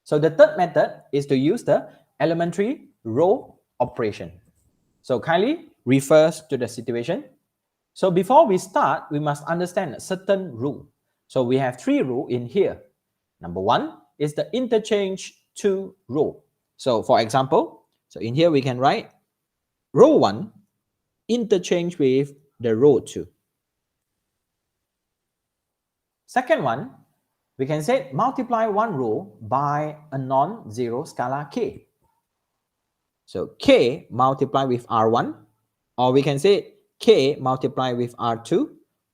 So the third method is to use the elementary row operation. So kindly refers to the situation. So before we start, we must understand a certain rule. So we have three rules in here. Number one is the interchange to row. So for example, so in here we can write row 1 interchange with the row 2. Second one, we can say multiply one row by a non-zero scalar k. So k multiply with R1, or we can say k multiply with R2,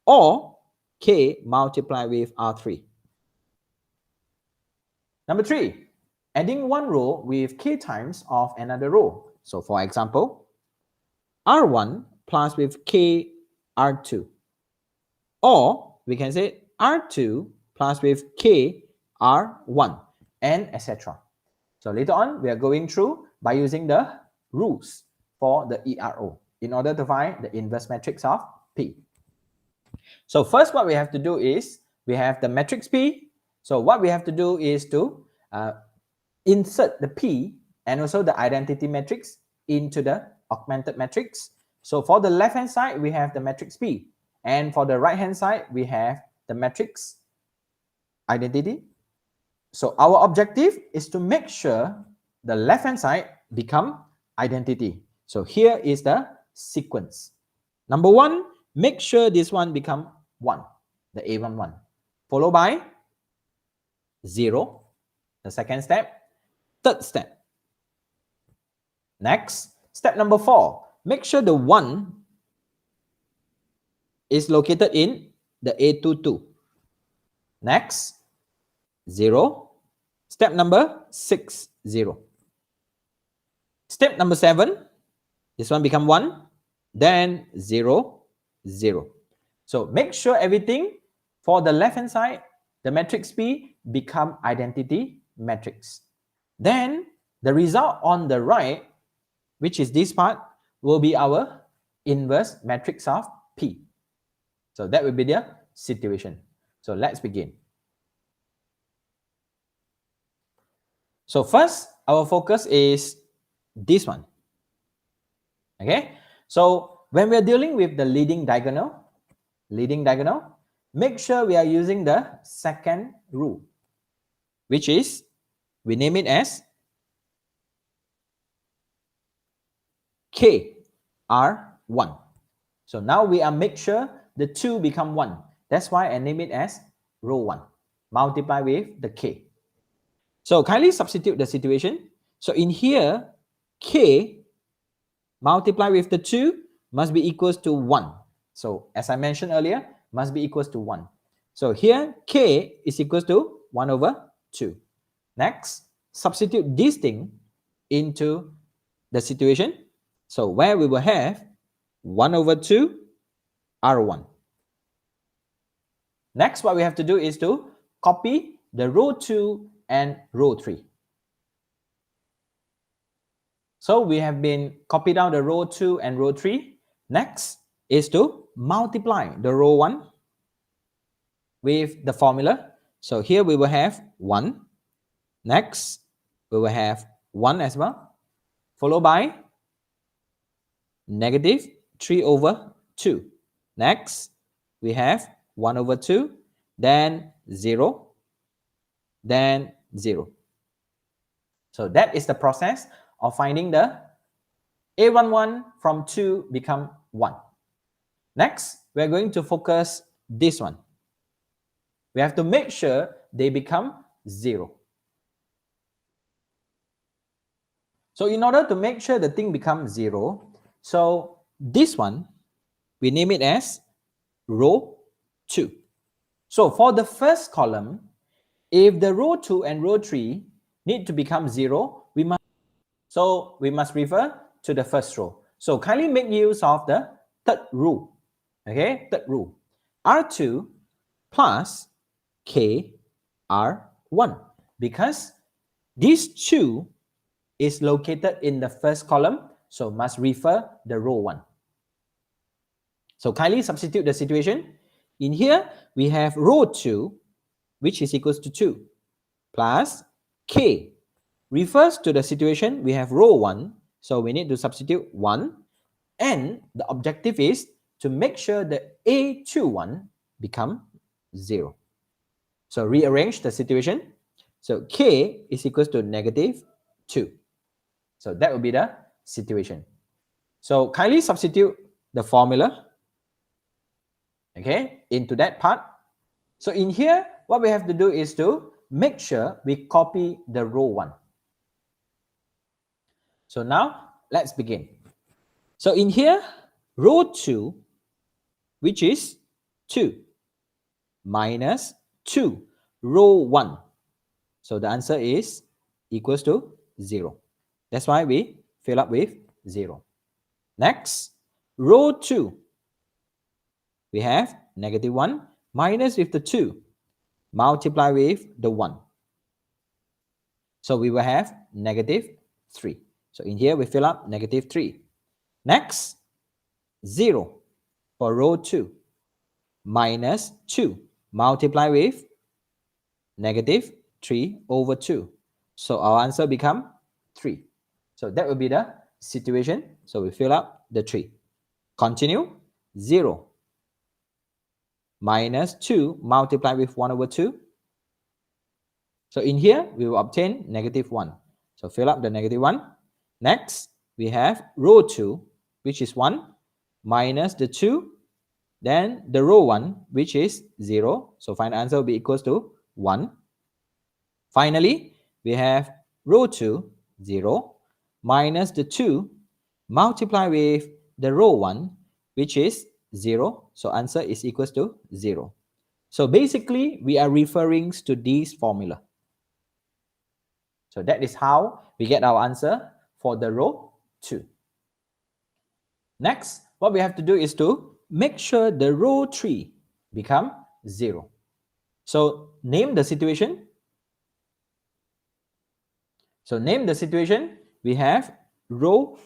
or k multiply with R3. Number 3, adding one row with k times of another row. So for example, R1 plus with k R2, or we can say R2 plus with k R1, and etc. So later on, we are going through by using the rules for the ERO in order to find the inverse matrix of P. So first what we have to do is, we have the matrix P. So what we have to do is to insert the P and also the identity matrix into the augmented matrix. So for the left hand side, we have the matrix P. And for the right hand side, we have the matrix identity. So our objective is to make sure the left hand side become identity. So here is the sequence. Number 1, make sure this one become 1, the A11, followed by 0, the second step, third step. Next, step number 4, make sure the 1 is located in the A22. Next, 0. Step number 6, 0. Step number 7, this one become 1, then 0, 0. So make sure everything for the left hand side, the matrix P become identity matrix. Then the result on the right, which is this part, will be our inverse matrix of P. So that will be the situation. So let's begin. So first, our focus is this one. Okay, so when we are dealing with the leading diagonal, make sure we are using the second rule, which is, we name it as KR1. So now we are make sure the 2 become 1. That's why I name it as row 1. Multiply with the K. So kindly substitute the situation. So in here, K multiply with the 2 must be equals to 1. So as I mentioned earlier, must be equals to 1. So here, K is equals to 1 over 2. Next, substitute this thing into the situation. So where we will have 1 over 2 R1. Next, what we have to do is to copy the row 2 and row 3. So we have been copied down the row 2 and row 3. Next is to multiply the row 1 with the formula. So here we will have 1. Next, we will have 1 as well, followed by negative 3 over 2. Next, we have 1 over 2, then 0, then 0. So that is the process of finding the A11 from 2 become 1. Next, we are going to focus this one. We have to make sure they become 0. So in order to make sure the thing becomes 0, so this one, we name it as row 2. So for the first column, if the row 2 and row 3 need to become 0, we must refer to the first row. So kindly make use of the third rule. Okay, third rule. R2 plus K R1, because this 2 is located in the first column, so must refer the row 1. So kindly substitute the situation. In here, we have row 2, which is equals to 2, plus K refers to the situation we have row 1, so we need to substitute 1, and the objective is to make sure the A21 become 0. So rearrange the situation. So K is equals to -2. So that will be the situation. So kindly substitute the formula, okay, into that part. So in here, what we have to do is to make sure we copy the row 1. So now let's begin. So in here, row 2, which is 2, minus 2, row 1. So the answer is equals to 0. That's why we fill up with 0. Next, row 2. We have -1 minus with the 2, multiply with the 1. So we will have -3. So in here we fill up -3. Next, 0 for row 2, minus 2, multiply with -3/2. So our answer become 3. So that will be the situation. So we fill up the 3. Continue, 0 minus 2 multiply with 1/2. So in here, we will obtain -1. So fill up the -1. Next, we have row 2, which is 1, minus the 2, then the row 1, which is 0. So final answer will be equals to 1. Finally, we have row 2, 0, minus the 2, multiply with the row 1, which is 0. So answer is equals to 0. So basically, we are referring to this formula. So that is how we get our answer for the row 2. Next, what we have to do is to make sure the row 3 become 0. So name the situation. So name the situation. We have row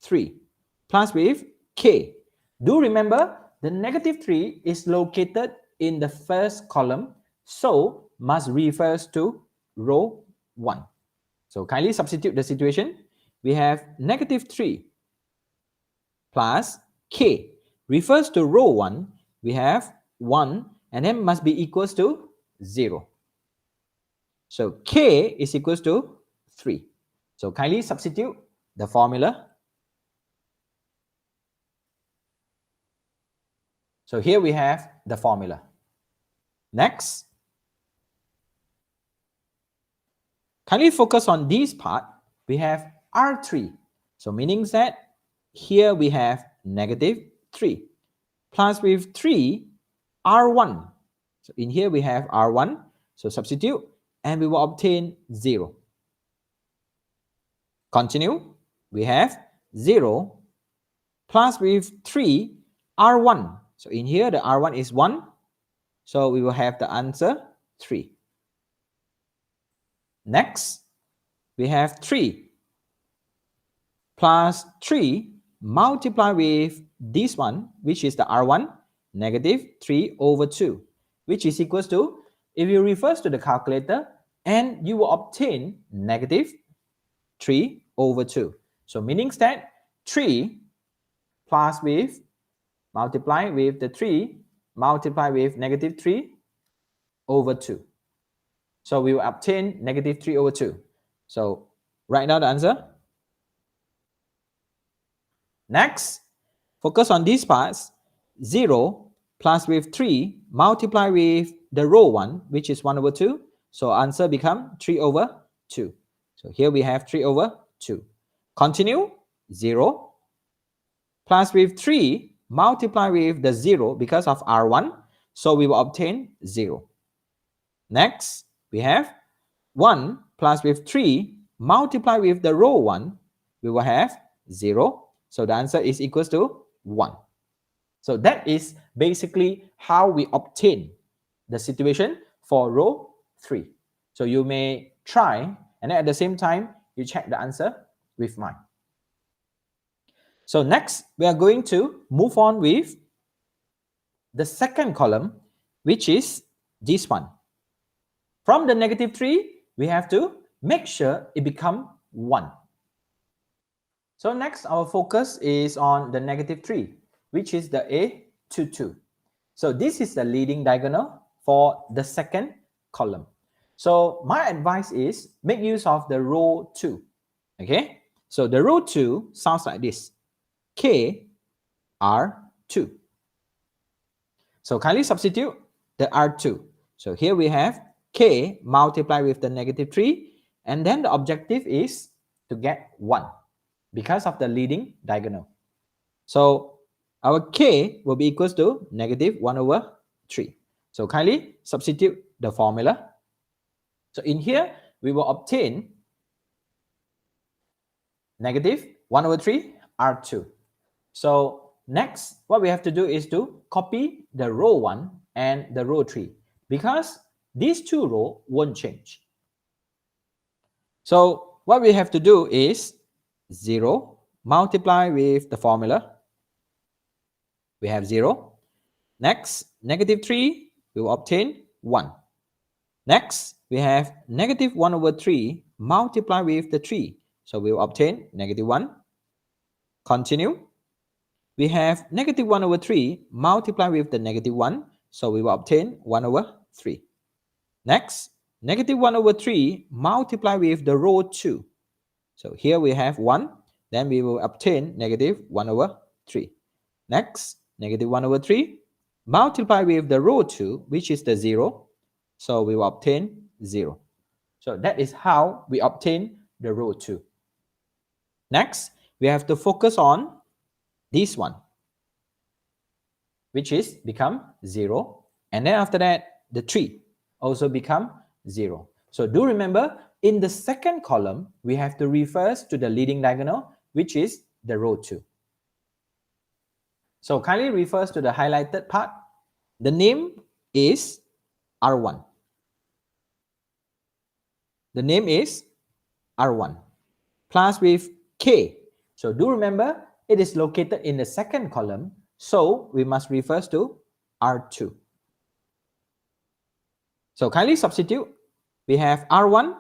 3 plus with K. Do remember the -3 is located in the first column, so must refers to row 1. So kindly substitute the situation. We have -3 plus K refers to row 1. We have 1 and then must be equals to 0. So K is equals to 3. So kindly substitute the formula. So here we have the formula. Next, kindly focus on this part. We have R3. So meaning that here we have -3 plus with 3 R1. So in here we have R1. So substitute and we will obtain 0. Continue. We have 0 plus with 3 R1. So in here the R1 is 1. So we will have the answer 3. Next, we have 3 plus 3 multiply with this one, which is the R1, -3/2, which is equals to, if you refer to the calculator, and you will obtain -3/2. So meaning that 3 plus with, multiply with the 3, multiply with -3/2. So we will obtain -3/2. So write down the answer. Next, focus on these parts. 0 plus with 3 multiply with the row 1, which is 1/2. So answer become 3/2. So here we have 3/2. Continue. 0 plus with 3 multiply with the 0 because of R1. So we will obtain 0. Next, we have 1 plus with 3 multiply with the row 1. We will have 0. So the answer is equals to 1. So that is basically how we obtain the situation for row 3. So you may try, and at the same time, you check the answer with mine. So next, we are going to move on with the second column, which is this one. From the -3, we have to make sure it become 1. So next, our focus is on the negative 3, which is the A22. So this is the leading diagonal for the second column. So my advice is make use of the row 2. Okay, so the row 2 sounds like this: K R2. So kindly substitute the R2. So here we have K multiplied with the negative 3, and then the objective is to get 1 because of the leading diagonal. So our K will be equals to negative 1 over 3. So kindly substitute the formula. So in here, we will obtain negative 1 over 3 R2. So next, what we have to do is to copy the row 1 and the row 3 because these two rows won't change. So what we have to do is 0 multiply with the formula. We have 0. Next, negative 3, we will obtain 1. Next, we have negative 1 over 3 multiply with the 3. So we will obtain negative 1. Continue. We have negative 1 over 3 multiply with the negative 1. So we will obtain 1 over 3. Next, negative 1 over 3 multiply with the row 2. So here we have 1. Then we will obtain negative 1 over 3. Next, negative 1 over 3 multiply with the row 2, which is the 0. So we will obtain 0. So that is how we obtain the row 2. Next, we have to focus on this one, which is become 0. And then after that, the 3 also become 0. So do remember, in the second column, we have to refer to the leading diagonal, which is the row 2. So kindly refers to the highlighted part. The name is R1. The name is R1 plus with K. So do remember, it is located in the second column. So we must refer to R2. So kindly substitute. We have R1,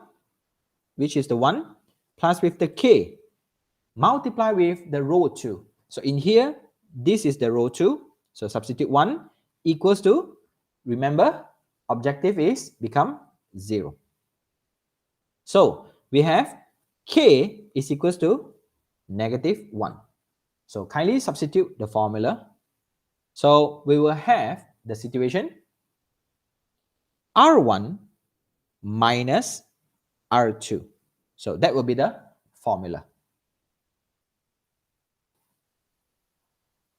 which is the 1, plus with the K, multiply with the row 2. So in here, this is the row 2. So substitute 1 equals to, remember, objective is become 0. So we have K is equals to negative 1. So kindly substitute the formula. So we will have the situation R1 minus R2. So that will be the formula.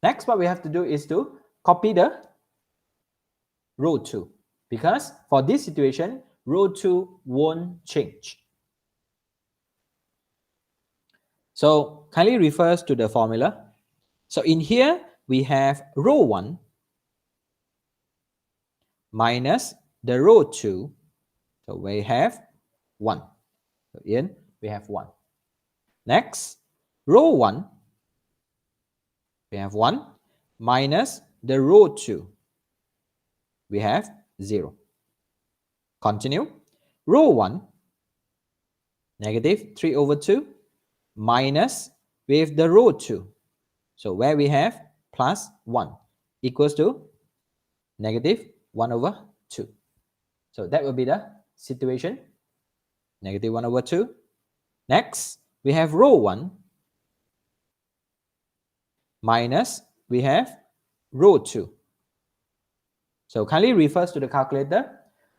Next, what we have to do is to copy the row 2 because for this situation, row 2 won't change. So kindly refers to the formula. So in here, we have row 1 minus the row 2. So we have 1. So in, we have 1. Next, row 1, we have 1 minus the row 2. We have 0. Continue. Row 1, negative 3 over 2 minus with the row 2. So where we have plus 1 equals to negative 1 over 2. So that will be the situation, negative 1 over 2. Next, we have row 1 minus we have row 2. So kindly refers to the calculator.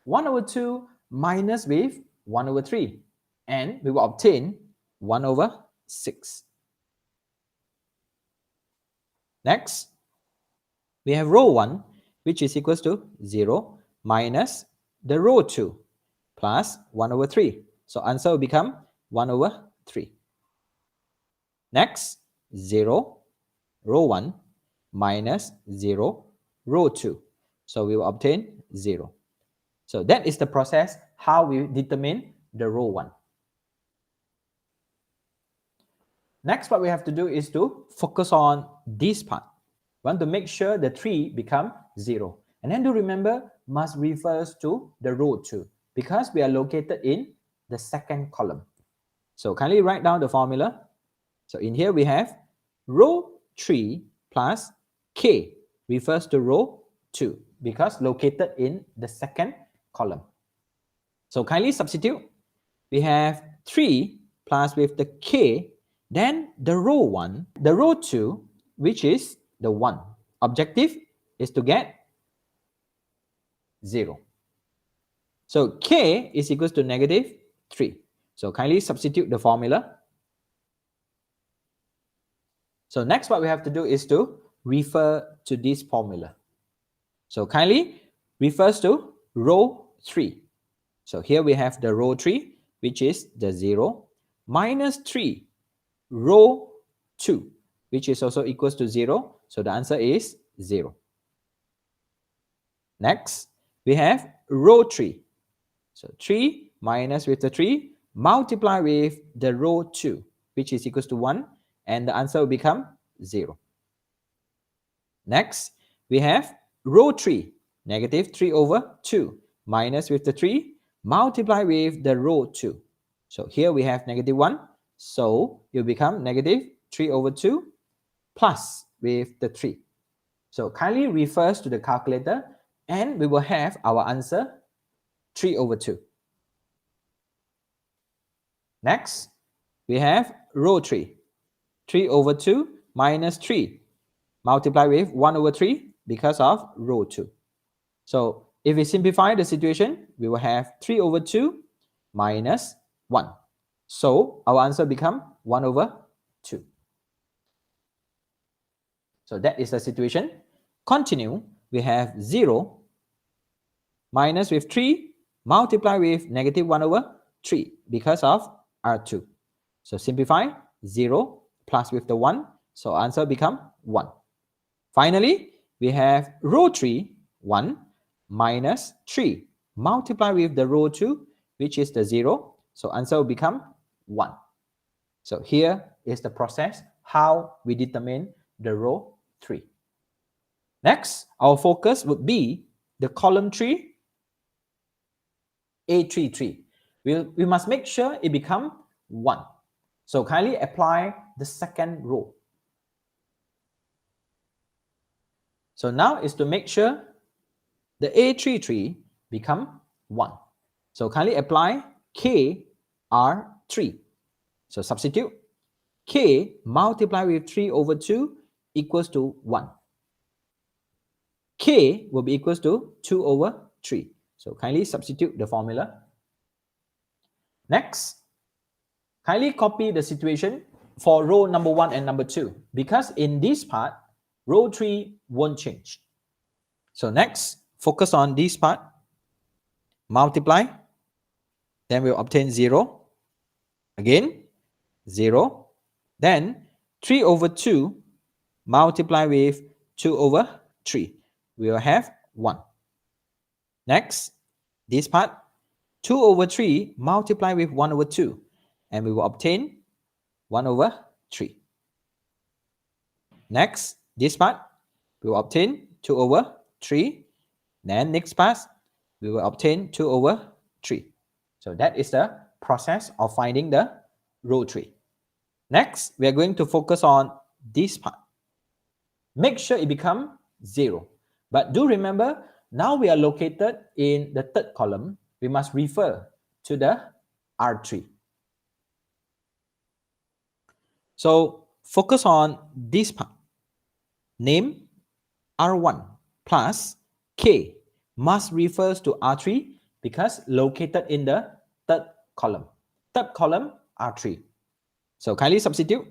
1 over 2 minus with 1 over 3. And we will obtain 1 over 6. Next, we have row 1, which is equals to 0 minus the row 2 plus 1 over 3. So answer will become 1 over 3. Next, 0, row 1 minus 0, row 2. So we will obtain 0. So that is the process how we determine the row 1. Next, what we have to do is to focus on this part. We want to make sure the 3 become 0. And then to remember, must refers to the row 2 because we are located in the second column. So kindly write down the formula. So in here we have row 3 plus K refers to row 2 because located in the second column. So kindly substitute. We have 3 plus with the K, then the row 1, the row 2, which is the 1. Objective is to get 0. So K is equals to negative 3. So kindly substitute the formula. So next what we have to do is to refer to this formula. So kindly refers to row 3. So here we have the row 3, which is the 0, minus 3, row 2, which is also equals to 0. So the answer is 0. Next, we have row 3. So 3 minus with the 3, multiply with the row 2, which is equals to 1, and the answer will become 0. Next, we have row 3, negative 3 over 2, minus with the 3, multiply with the row 2. So here we have negative 1, so it will become negative 3 over 2 plus with the 3. So kindly refers to the calculator and we will have our answer 3 over 2. Next, we have row 3. 3 over 2 minus 3. Multiply with 1 over 3 because of row 2. So if we simplify the situation, we will have 3 over 2 minus 1. So our answer becomes 1 over 2. So that is the situation. Continue, we have 0 minus with 3, multiply with negative 1 over 3 because of R2. So simplify, 0 plus with the 1, so answer become 1. Finally, we have row 3, 1 minus 3, multiply with the row 2, which is the 0, so answer will become 1. So here is the process how we determine the row 3. Next, our focus would be the column 3, A33. We must make sure it become 1. So kindly apply the second row. So now is to make sure the A33 become 1. So kindly apply KR3. So substitute K multiply with 3 over 2 equals to 1. K will be equals to 2 over 3. So kindly substitute the formula. Next, kindly copy the situation for row number 1 and number 2 because in this part, row 3 won't change. So next, focus on this part. Multiply, then we'll obtain 0. Again, 0. Then 3 over 2 multiply with 2 over 3. We will have 1. Next, this part, 2 over 3 multiply with 1 over 2. And we will obtain 1 over 3. Next, this part, we will obtain 2 over 3. Then next part, we will obtain 2 over 3. So that is the process of finding the row 3. Next, we are going to focus on this part. Make sure it becomes 0. But do remember, now we are located in the third column. We must refer to the R3. So focus on this part. Name R1 plus K must refers to R3 because located in the third column. Third column, R3. So kindly substitute.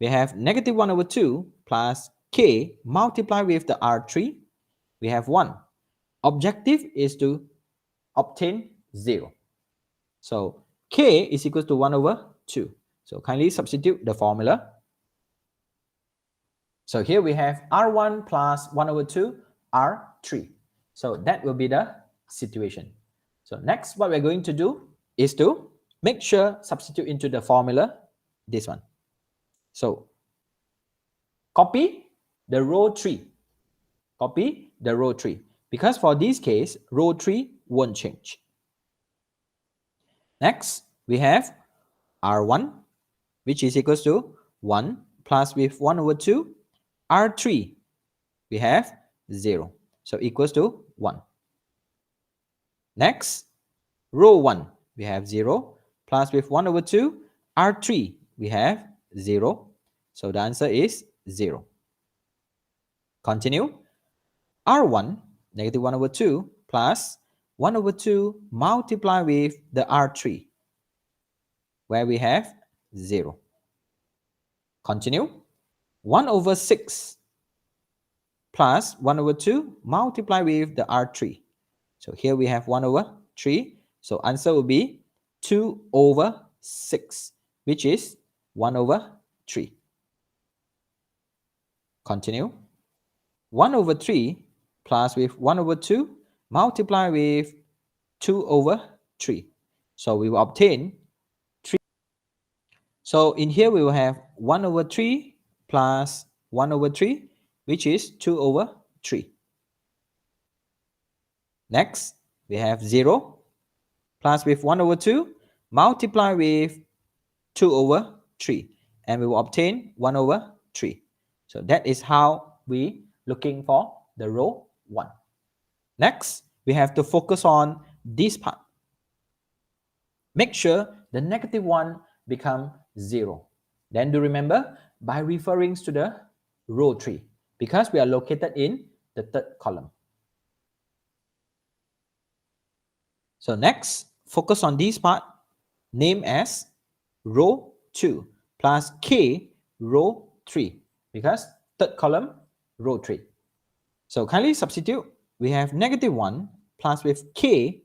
We have negative 1 over 2 plus K multiply with the R3. We have 1. Objective is to obtain 0. So K is equal to 1 over 2. So kindly substitute the formula. So here we have R1 plus 1 over 2, R3. So that will be the situation. So next, what we're going to do is to make sure substitute into the formula, this one. So copy the row 3. Copy the row 3. Because for this case, row 3 won't change. Next, we have R1, which is equals to 1 plus with 1 over 2. R3, we have 0. So equals to 1. Next, row 1, we have 0 plus with 1 over 2. R3, we have 0. So the answer is 0. Continue. R1, negative 1 over 2 plus 1 over 2 multiply with the R3, where we have 0. Continue. 1 over 6 plus 1 over 2 multiply with the R3. So here we have 1 over 3. So answer will be 2 over 6, which is 1 over 3. Continue. 1 over 3 plus with 1 over 2 multiply with 2 over 3. So we will obtain 3. So in here we will have 1 over 3 plus 1 over 3, which is 2 over 3. Next, we have 0 plus with 1 over 2 multiply with 2 over 3. And we will obtain 1 over 3. So that is how we looking for the row 1. Next, we have to focus on this part. Make sure the negative 1 become 0. Then do remember by referring to the row 3 because we are located in the third column. So next, focus on this part, name as row 2 plus k row 3 because third column row 3. So kindly substitute. We have negative 1 plus with k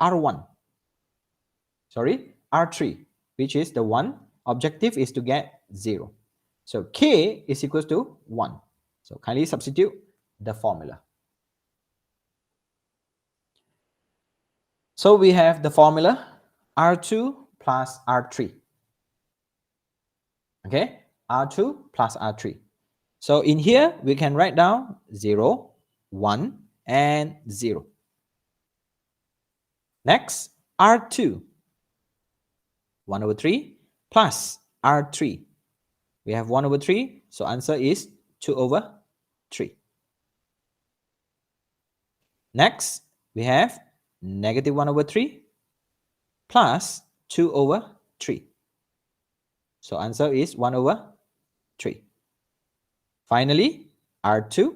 r1. Sorry, r3, which is the 1. Objective is to get 0. So k is equals to 1. So kindly substitute the formula. So we have the formula R2 plus R3. Okay, R2 plus R3. So in here, we can write down 0, 1, and 0. Next, R2, 1 over 3 plus R3. We have 1 over 3, so answer is 2 over 3. Next, we have negative 1 over 3 plus 2 over 3. So answer is 1 over 3. Finally, R2,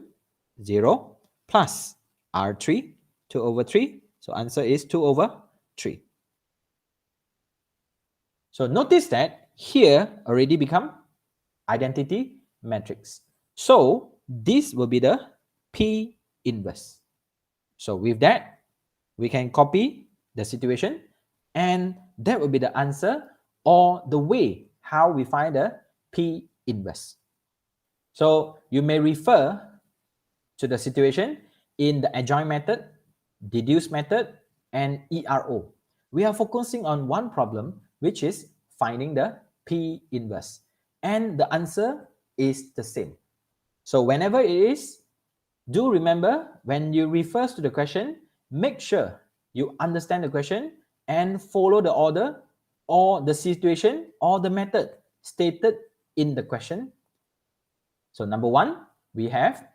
0 plus R3, 2 over 3. So answer is 2 over 3. So notice that here already become identity matrix. So this will be the P inverse. So with that, we can copy the situation and that will be the answer or the way how we find the P inverse. So you may refer to the situation in the adjoint method, deduce method, and ERO. We are focusing on one problem, which is finding the P inverse. And the answer is the same. So whenever it is, do remember when you refer to the question, make sure you understand the question and follow the order or the situation or the method stated in the question. So number 1, we have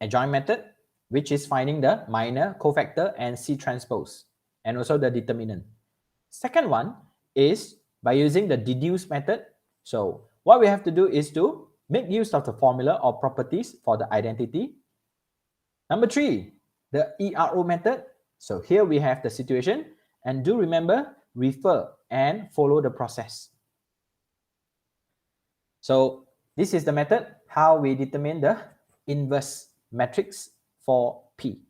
adjoint method, which is finding the minor cofactor and C transpose, and also the determinant. Second one is by using the deduce method. So what we have to do is to make use of the formula or properties for the identity. Number 3, the ERO method. So here we have the situation, and do remember, refer and follow the process. So this is the method how we determine the inverse matrix for P.